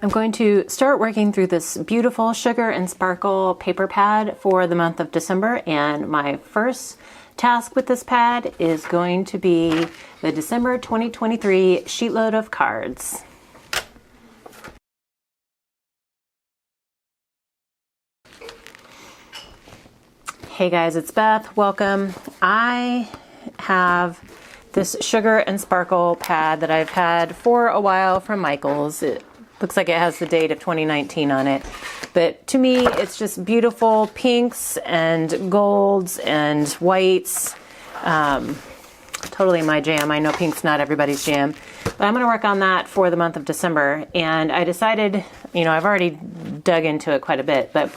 I'm going to start working through this beautiful Sugar and Sparkle paper pad for the month of December, and my first task with this pad is going to be the December 2023 Sheetload of Cards. Hey guys, it's Beth. Welcome. I have this Sugar and Sparkle pad that I've had for a while from Michaels. It looks like it has the date of 2019 on it. But to me, it's just beautiful pinks and golds and whites. Totally my jam. I know pink's not everybody's jam. But I'm going to work on that for the month of December. And I decided, I've already dug into it quite a bit, but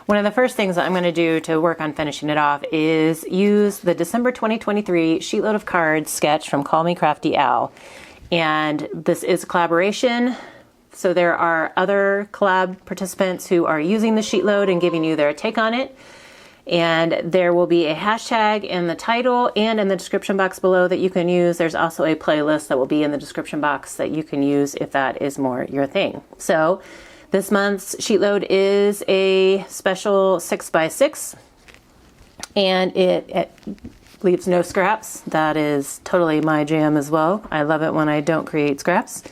one of the first things that I'm going to do to work on finishing it off is use the December 2023 Sheetload of Cards sketch from Call Me Crafty Al. And this is a collaboration. So there are other collab participants who are using the Sheetload and giving you their take on it. And there will be a hashtag in the title and in the description box below that you can use. There's also a playlist that will be in the description box that you can use if that is more your thing. So this month's Sheetload is a special 6x6, and it leaves no scraps. That is totally my jam as well. I love it when I don't create scraps.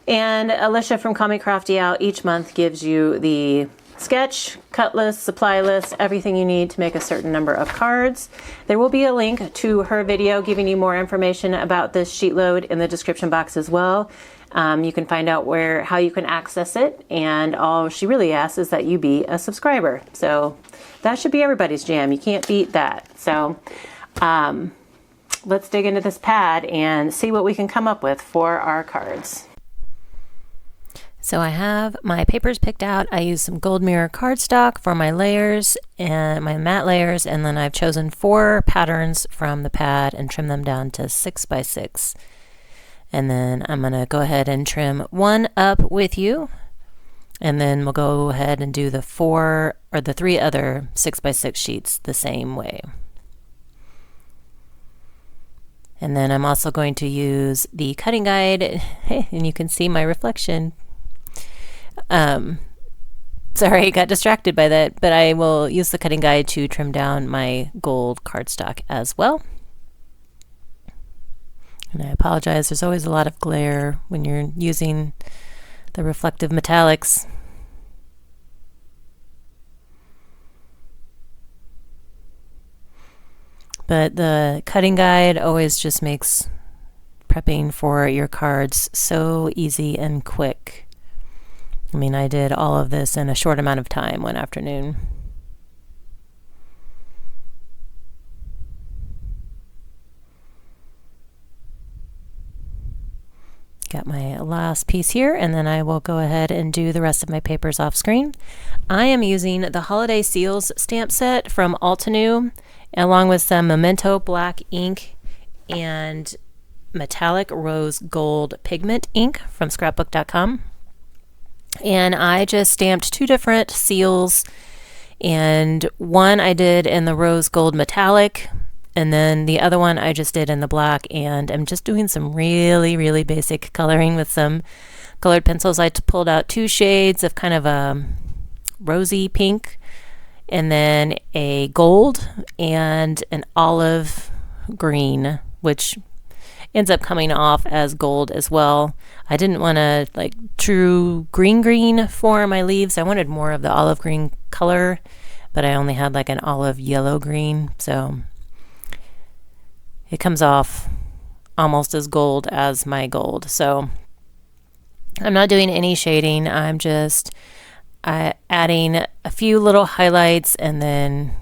And Alicia from Call Me Crafty Out each month gives you the sketch, cut list, supply list, everything you need to make a certain number of cards. There will be a link to her video giving you more information about this Sheetload in the description box as well. You can find out how you can access it, and all she really asks is that you be a subscriber. So that should be everybody's jam. You can't beat that. So let's dig into this pad and see what we can come up with for our cards. So I have my papers picked out. I use some gold mirror cardstock for my layers and my matte layers, and then I've chosen 4 patterns from the pad and trim them down to 6x6. And then I'm going to go ahead and trim one up with you, and then we'll go ahead and do the 3 other 6x6 sheets the same way. And then I'm also going to use the cutting guide. Hey, and you can see my reflection. Sorry, I got distracted by that, but I will use the cutting guide to trim down my gold cardstock as well. And I apologize, there's always a lot of glare when you're using the reflective metallics. But the cutting guide always just makes prepping for your cards so easy and quick. I did all of this in a short amount of time one afternoon. Got my last piece here, and then I will go ahead and do the rest of my papers off screen. I am using the Holiday Seals stamp set from Altenew, along with some Memento black ink and metallic rose gold pigment ink from scrapbook.com. And I just stamped 2 different seals, and one I did in the rose gold metallic, and then the other one I just did in the black, and I'm just doing some really, really basic coloring with some colored pencils. I pulled out 2 shades of kind of a rosy pink, and then a gold and an olive green, which ends up coming off as gold as well. I didn't want to true green for my leaves. I wanted more of the olive green color, but I only had an olive yellow green, so it comes off almost as gold as my gold. So I'm not doing any shading. I'm just adding a few little highlights and then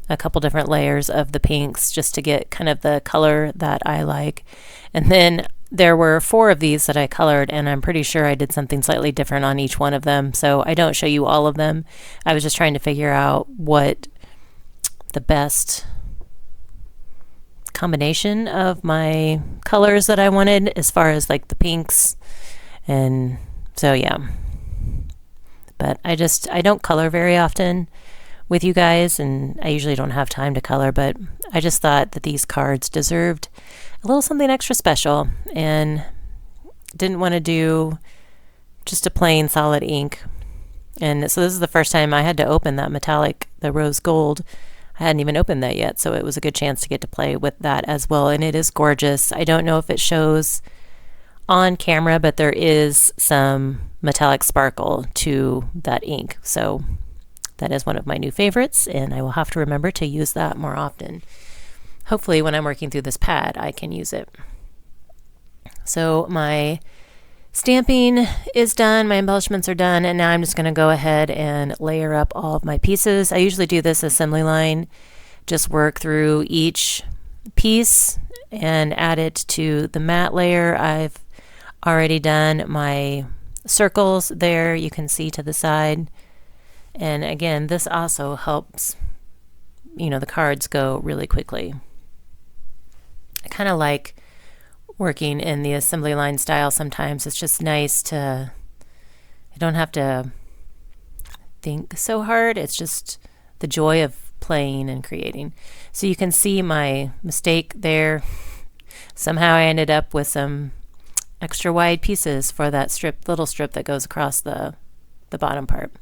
a couple different layers of the pinks just to get kind of the color that I like. And then there were 4 of these that I colored, and I'm pretty sure I did something slightly different on each one of them, so I don't show you all of them. I was just trying to figure out what the best combination of my colors that I wanted as far as the pinks, and so yeah. But I don't color very often with you guys, and I usually don't have time to color, but I just thought that these cards deserved a little something extra special, and didn't want to do just a plain solid ink. And so this is the first time I had to open that metallic, the rose gold. I hadn't even opened that yet, so it was a good chance to get to play with that as well. And it is gorgeous. I don't know if it shows on camera, but there is some metallic sparkle to that ink. So that is one of my new favorites, and I will have to remember to use that more often. Hopefully when I'm working through this pad, I can use it. So my stamping is done, my embellishments are done, and now I'm just going to go ahead and layer up all of my pieces. I usually do this assembly line, just work through each piece and add it to the matte layer. I've already done my circles there, you can see to the side. And again, this also helps, the cards go really quickly. I kind of like working in the assembly line style sometimes. It's just nice to, I don't have to think so hard. It's just the joy of playing and creating. So you can see my mistake there. Somehow I ended up with some extra wide pieces for that little strip that goes across the bottom part.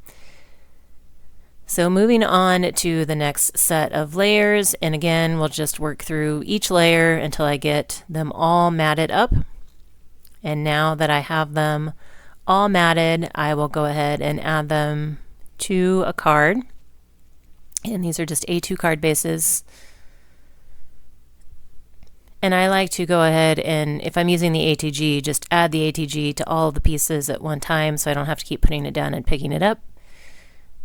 So moving on to the next set of layers, and again, we'll just work through each layer until I get them all matted up. And now that I have them all matted, I will go ahead and add them to a card. And these are just A2 card bases. And I like to go ahead and, if I'm using the ATG, just add the ATG to all of the pieces at one time so I don't have to keep putting it down and picking it up.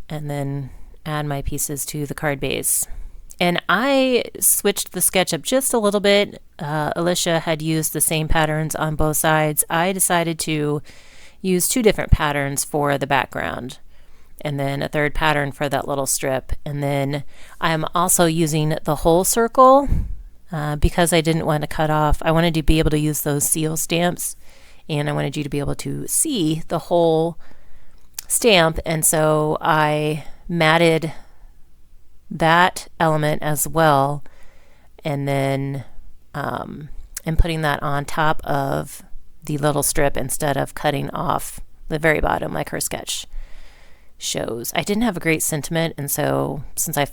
And then add my pieces to the card base. And I switched the sketch up just a little bit. Alicia had used the same patterns on both sides. I decided to use 2 different patterns for the background, and then a third pattern for that little strip. And then I'm also using the whole circle because I didn't want to cut off. I wanted to be able to use those seal stamps, and I wanted you to be able to see the whole stamp, and so I matted that element as well, and then and putting that on top of the little strip instead of cutting off the very bottom like her sketch shows. I didn't have a great sentiment, and so since I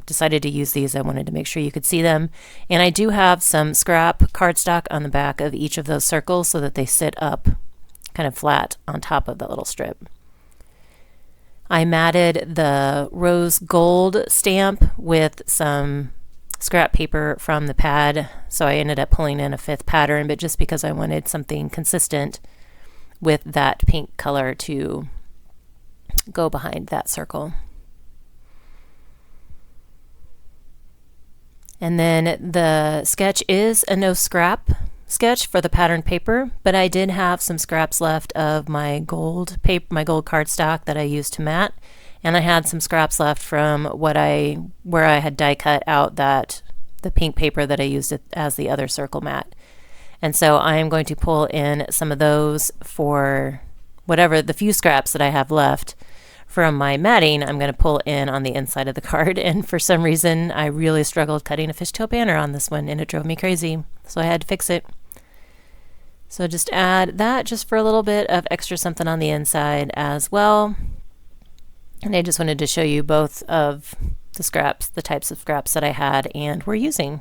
decided to use these, I wanted to make sure you could see them. And I do have some scrap cardstock on the back of each of those circles so that they sit up kind of flat on top of the little strip. I matted the rose gold stamp with some scrap paper from the pad, so I ended up pulling in a 5th pattern, but just because I wanted something consistent with that pink color to go behind that circle. And then the sketch is a no scrap sketch for the pattern paper, but I did have some scraps left of my gold paper, my gold cardstock that I used to mat, and I had some scraps left from where I had die cut out the pink paper that I used as the other circle mat. And so I am going to pull in some of those for whatever the few scraps that I have left from my matting. I'm going to pull in on the inside of the card, and for some reason I really struggled cutting a fishtail banner on this one, and it drove me crazy, so I had to fix it. So just add that just for a little bit of extra something on the inside as well. And I just wanted to show you both of the scraps, the types of scraps that I had and were using.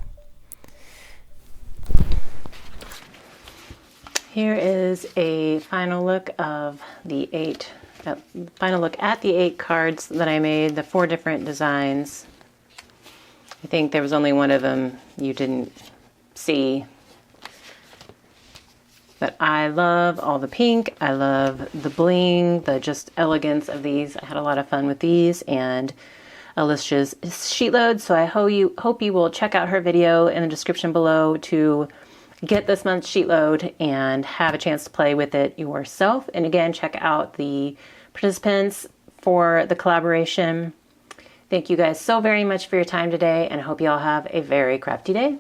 Here is a final look of the 8 final look at the 8 cards that I made, the 4 different designs. I think there was only one of them you didn't see. But I love all the pink. I love the bling, the just elegance of these. I had a lot of fun with these and Alicia's Sheetload. So I hope you will check out her video in the description below to get this month's Sheetload and have a chance to play with it yourself. And again, check out the participants for the collaboration. Thank you guys so very much for your time today, and I hope you all have a very crafty day.